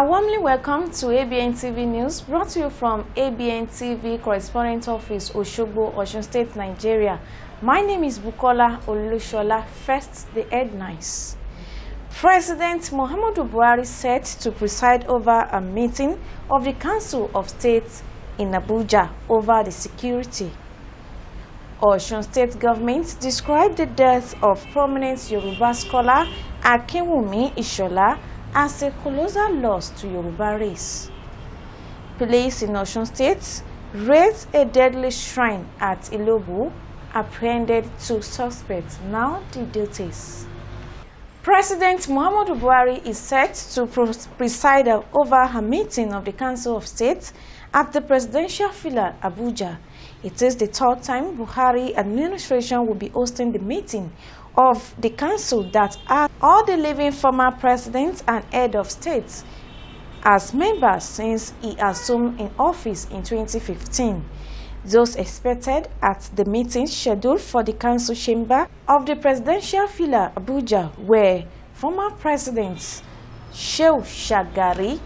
Warmly welcome to Abntv News, brought to you from Abntv Correspondent Office, Oshogbo, Osun State, Nigeria. My name is Bukola Olushola. First, the headlines. President Muhammadu Buhari set to preside over a meeting of the Council of State in Abuja over the security. Osun State government described the death of prominent Yoruba scholar Akinwumi Ishola as a colossal loss to Yoruba race. Police in Osun State raided a deadly shrine at Ilobu, apprehended 2 suspects. Now the details. President Muhammadu Buhari is set to preside over a meeting of the Council of State at the Presidential Villa, Abuja. It is the 3rd time Buhari administration will be hosting the meeting of the council that are all the living former presidents and head of states as members since he assumed in office in 2015. Those expected at the meeting scheduled for the council chamber of the Presidential Villa, Abuja, were former presidents Shehu Shagari,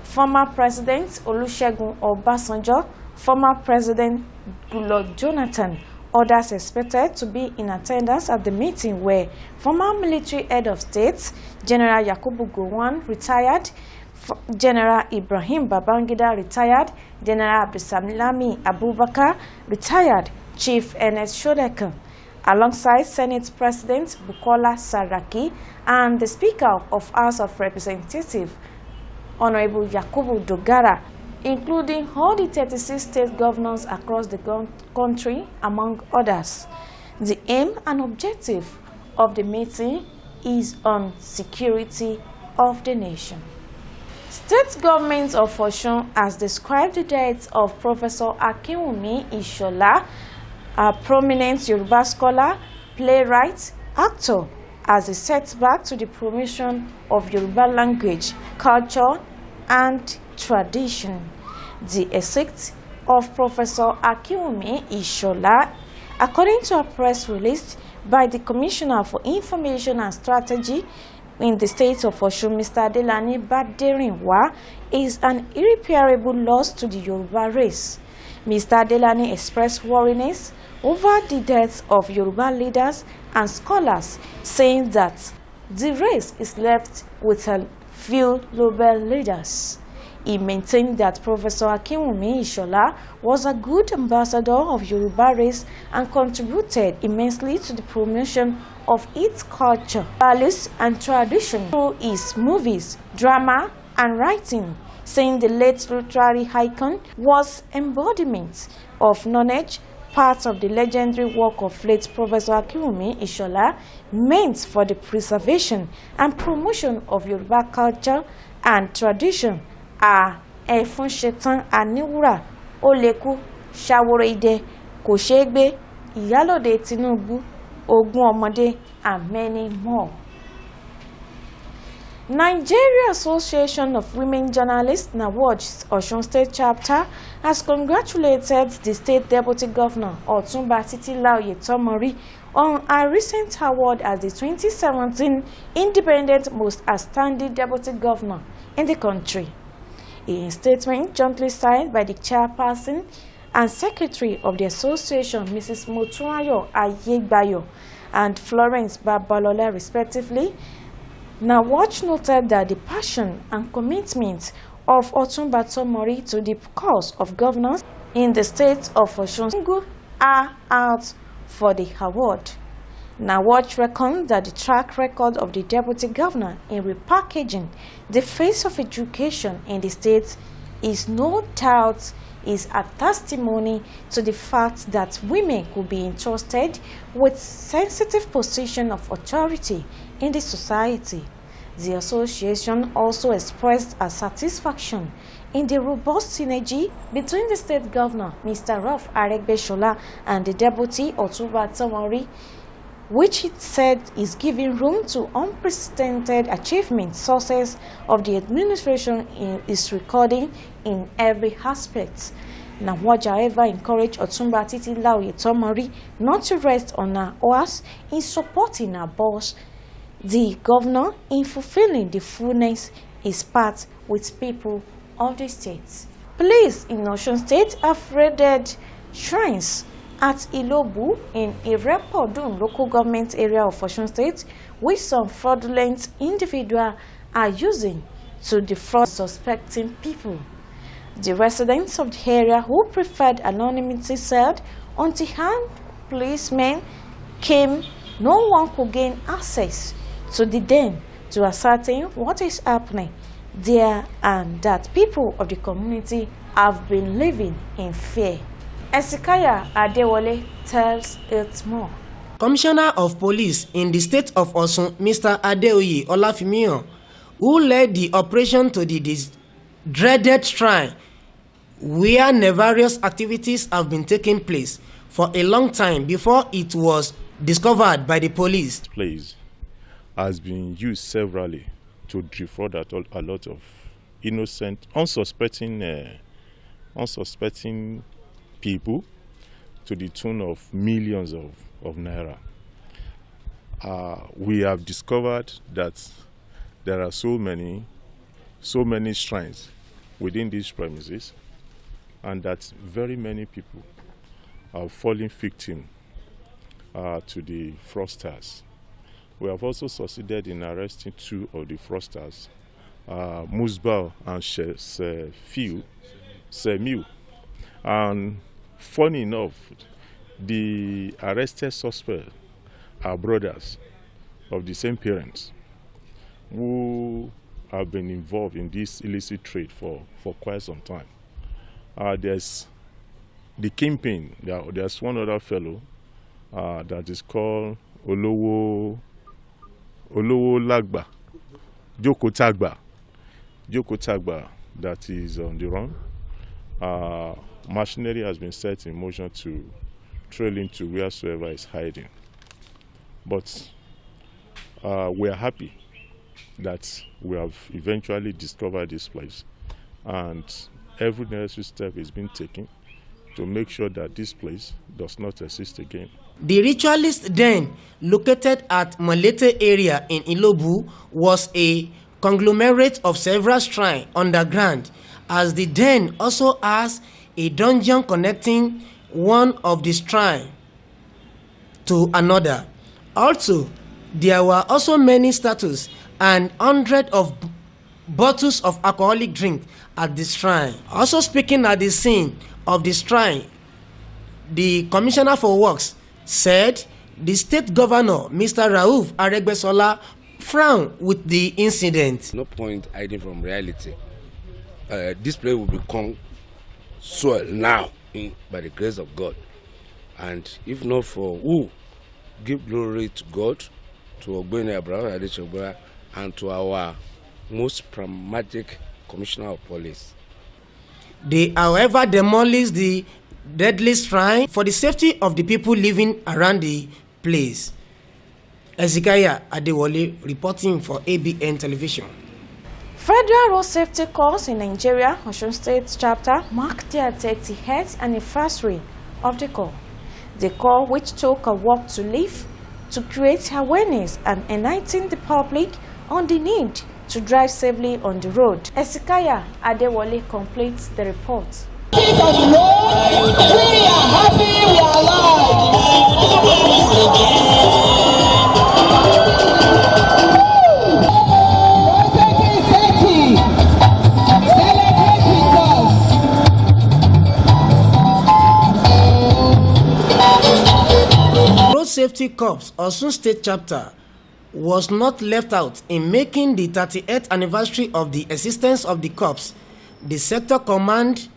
former President Olusegun Obasanjo, former President Goodluck Jonathan. Others expected to be in attendance at the meeting were former military head of state General Yakubu Gowon, retired, General Ibrahim Babangida, retired, General Abdulsalami Abubakar, retired, Chief Ernest Shodekan, alongside Senate President Bukola Saraki and the Speaker of House of Representatives, Honorable Yakubu Dogara, including all the 36 state governors across the country, among others. The aim and objective of the meeting is on security of the nation. State government of Osun has described the death of Professor Akinwumi Ishola, a prominent Yoruba scholar, playwright, actor, as a setback to the promotion of Yoruba language, culture, and tradition. The exit of Professor Akinwumi Ishola, according to a press release by the Commissioner for Information and Strategy in the state of Osun, Mr. Adelani Baderinwa, is an irreparable loss to the Yoruba race. Mr. Adelani expressed worriness over the death of Yoruba leaders and scholars, saying that the race is left with a few global leaders. He maintained that Professor Akinwumi Ishola was a good ambassador of Yoruba race and contributed immensely to the promotion of its culture, values, and tradition through his movies, drama, and writing, saying the late literary icon was embodiment of knowledge. Part of the legendary work of late Professor Akinwumi Ishola meant for the preservation and promotion of Yoruba culture and tradition are Ẹ̀fún ṣetán Àníwúrà, Oleku, Ṣàwòrò-idẹ, Kòṣeégbé, Ìyálóde Tinubu, Ogún Ọmọdé, and many more. Nigeria Association of Women Journalists, NAWOJ's Osun State chapter, has congratulated the State Deputy Governor, Otunba Titilayo Oyètọ́mọrí, on a recent award as the 2017 Independent Most Outstanding Deputy Governor in the country. In a statement jointly signed by the chairperson and secretary of the association, Mrs. Motunrayo Ayegbayo and Florence Babalola, respectively, NAWOJ noted that the passion and commitment of Otunba Tomori to the cause of governance in the state of Osun are out for the award. NAWOJ reckons that the track record of the deputy governor in repackaging the face of education in the state is no doubt a testimony to the fact that women could be entrusted with sensitive position of authority in the society. The association also expressed a satisfaction in the robust synergy between the state governor, Mr. Ralph Aregbesola, and the deputy, Otunba Tomori, which it said is giving room to unprecedented achievement success of the administration is recording in every aspect. NAWOJ, however, encouraged Otunba Titilayo Oyètọ́mọrí not to rest on her horse in supporting her boss, the governor, in fulfilling the fullness his part with people of the state. Police in Osun State have raided shrines at Ilobu in Irepodun local government area of Osun State, which some fraudulent individuals are using to defraud suspecting people. The residents of the area who preferred anonymity said until armed policemen came, no one could gain access to the den to ascertain what is happening there and that people of the community have been living in fear. Esikaya Adewale tells it more. Commissioner of Police in the state of Osun, Mr. Adeoye Olafimiyan, who led the operation to the dreaded shrine where nefarious activities have been taking place for a long time before it was discovered by the police. This place has been used severally to defraud a lot of innocent, unsuspecting people to the tune of millions of naira. We have discovered that there are so many shrines within these premises, and that very many people are falling victim to the fraudsters. We have also succeeded in arresting 2 of the fraudsters, Musbao and Semiu. And funny enough, the arrested suspects are brothers of the same parents who have been involved in this illicit trade for quite some time. There's the kingpin. There's one other fellow that is called Olowo Lagba, Joko Tagba, that is on the run. Machinery has been set in motion to trail into wheresoever is hiding. But we are happy that we have eventually discovered this place, and every necessary step is being taken to make sure that this place does not exist again. The ritualist den, located at Malete area in Ilobu, was a conglomerate of several shrines underground, as the den also has a dungeon connecting one of the shrines to another. Also, there were also many statues and hundreds of bottles of alcoholic drink at the shrine. Also speaking at the scene of the shrine, the Commissioner for Works said the state governor, Mr. Rauf Aregbesola, frowned with the incident. No point hiding from reality. This place will become soil now by the grace of God. And if not for who, give glory to God, to Ogbeni Abraham Adechogba, and to our most pragmatic Commissioner of Police. They, however, demolished the deadly shrine for the safety of the people living around the place. Esikaya Adewale reporting for ABN Television. Federal Road Safety Corps in Nigeria, Osun State chapter, marked their 38th anniversary of the corps. The corps, which took a walk to live, to create awareness and enlighten the public on the need to drive safely on the road. Esikaya Adewale completes the report. We are happy, we are Road Safety Corps Osun State chapter was not left out in making the 38th anniversary of the existence of the corps. The sector command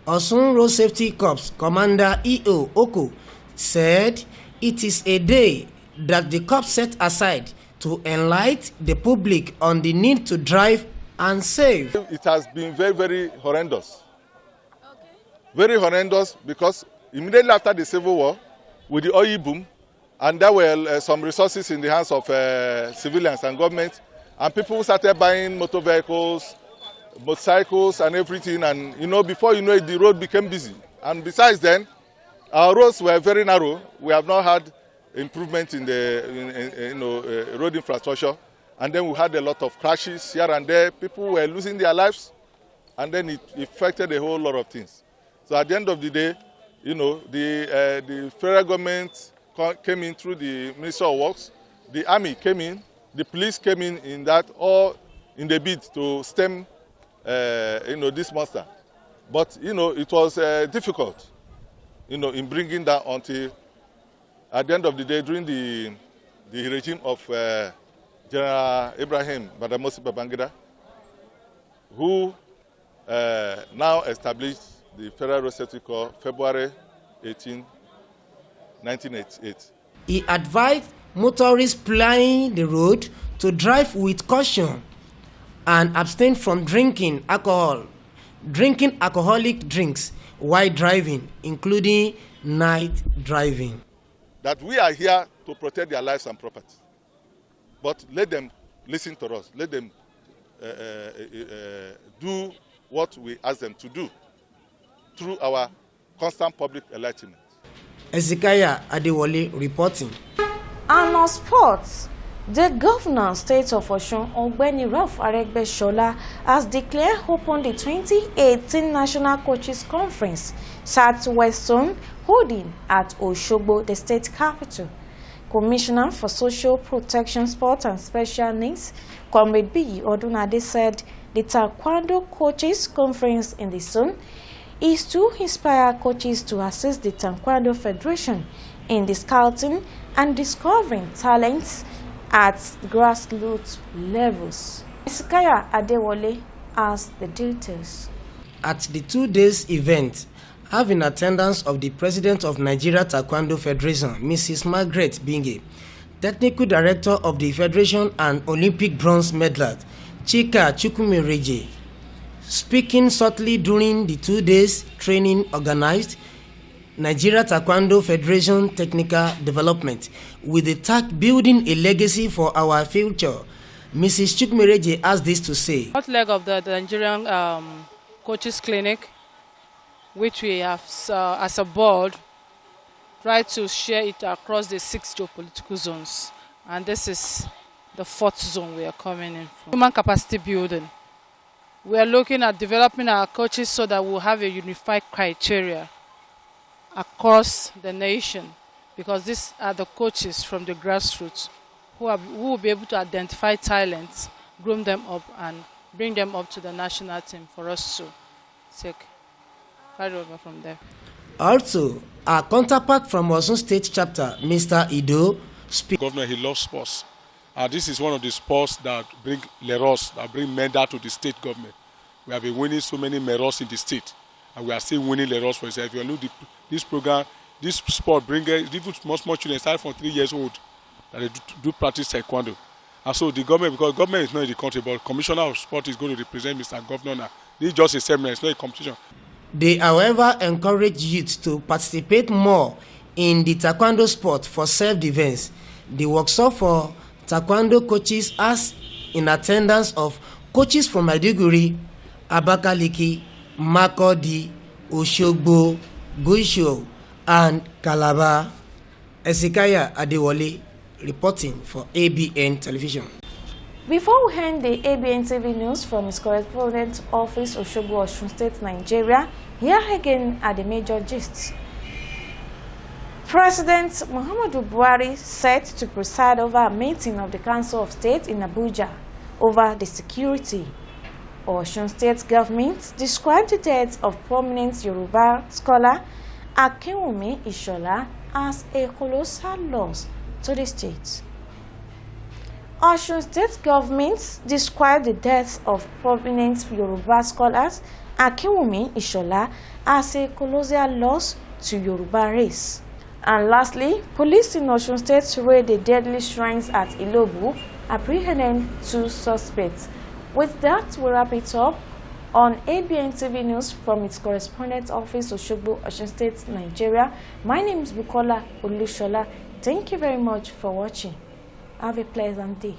Osun Road Safety Corps Commander E.O. Oko said it is a day that the corps set aside to enlighten the public on the need to drive and save. It has been very, very horrendous. Okay. Very horrendous, because immediately after the Civil War, with the oil boom, and there were some resources in the hands of civilians and government, and people started buying motor vehicles, motorcycles and everything, and before you know it, the road became busy. And besides then, our roads were very narrow. We have not had improvement in the road infrastructure, And then we had a lot of crashes here and there. People were losing their lives, and then it affected a whole lot of things. So at the end of the day, you know, the federal government came in through the Ministry of Works, the army came in, the police came in that, all in the bid to stem, you know, this monster. But, you know, it was difficult, you know, in bringing that until at the end of the day, during the regime of General Ibrahim Badamasi Babangida, who now established the Federal Road Safety Corps February 18, 1988. He advised motorists plying the road to drive with caution and abstain from drinking alcoholic drinks while driving, including night driving. That we are here to protect their lives and property. But let them listen to us. Let them do what we ask them to do through our constant public enlightenment. Ezekiah Adewale reporting. And on sports, the governor state of Osun, Ogbeni Ralph Aregbesola, has declared open the 2018 National Coaches Conference, Southwest Zone, holding at Oshogbo, the state capital. Commissioner for Social Protection, Sport and Special Needs, Comrade B. Odunade, said the Taekwondo Coaches Conference in the zone is to inspire coaches to assist the Taekwondo Federation in the scouting and discovering talents at grassroots levels. Ezekiah Adewale has the details. At the 2 days event, having attendance of the President of Nigeria Taekwondo Federation, Mrs. Margaret Binge, Technical Director of the Federation and Olympic bronze medalist, Chika Chukwumereje, speaking shortly during the 2 days training organized Nigeria Taekwondo Federation Technical Development with the task building a legacy for our future. Mrs. Chukwumereje has this to say. Fourth leg of the Nigerian Coaches Clinic, which we have as a board tried to share it across the 6 geopolitical zones, and this is the 4th zone we are coming in from. Human capacity building. We are looking at developing our coaches so that we'll have a unified criteria across the nation, because these are the coaches from the grassroots who will be able to identify talents, groom them up, and bring them up to the national team for us to take carry over from there. Also, our counterpart from Osun State Chapter, Mr. Ido, speaks. Governor, he loves sports. This is one of the sports that bring leros, that bring medal to the state government. We have been winning so many medals in the state, and we are still winning leros for itself. If you look at this program, this sport brings even small children, start from 3 years old, that they do practice taekwondo. And so the government, because government is not in the country, but Commissioner of Sport is going to represent Mr. Governor now. This is just a seminar, it's not a competition. They, however, encourage youth to participate more in the taekwondo sport for self-defense. The workshop for taekwondo coaches has in attendance of coaches from Maiduguri, Abakaliki, Makurdi, Oshogbo, Gusau, and Calabar. Ezekiah Adewale reporting for ABN Television. Before we end the Abntv news from its correspondent office, Oshogbo, Osun State, Nigeria, here again are the major gists. President Muhammadu Buhari set to preside over a meeting of the Council of State in Abuja over the security. Osun State government described the death of prominent Yoruba scholar Akinwumi Ishola as a colossal loss to the state. Osun State government described the death of prominent Yoruba scholars Akinwumi Ishola as a colossal loss to Yoruba race. And lastly, police in Osun State raided the deadly shrines at Ilobu, apprehending 2 suspects. With that, we wrap it up on Abntv News from its correspondent office, Oshogbo, Osun State, Nigeria. My name is Bukola Olushola. Thank you very much for watching. Have a pleasant day.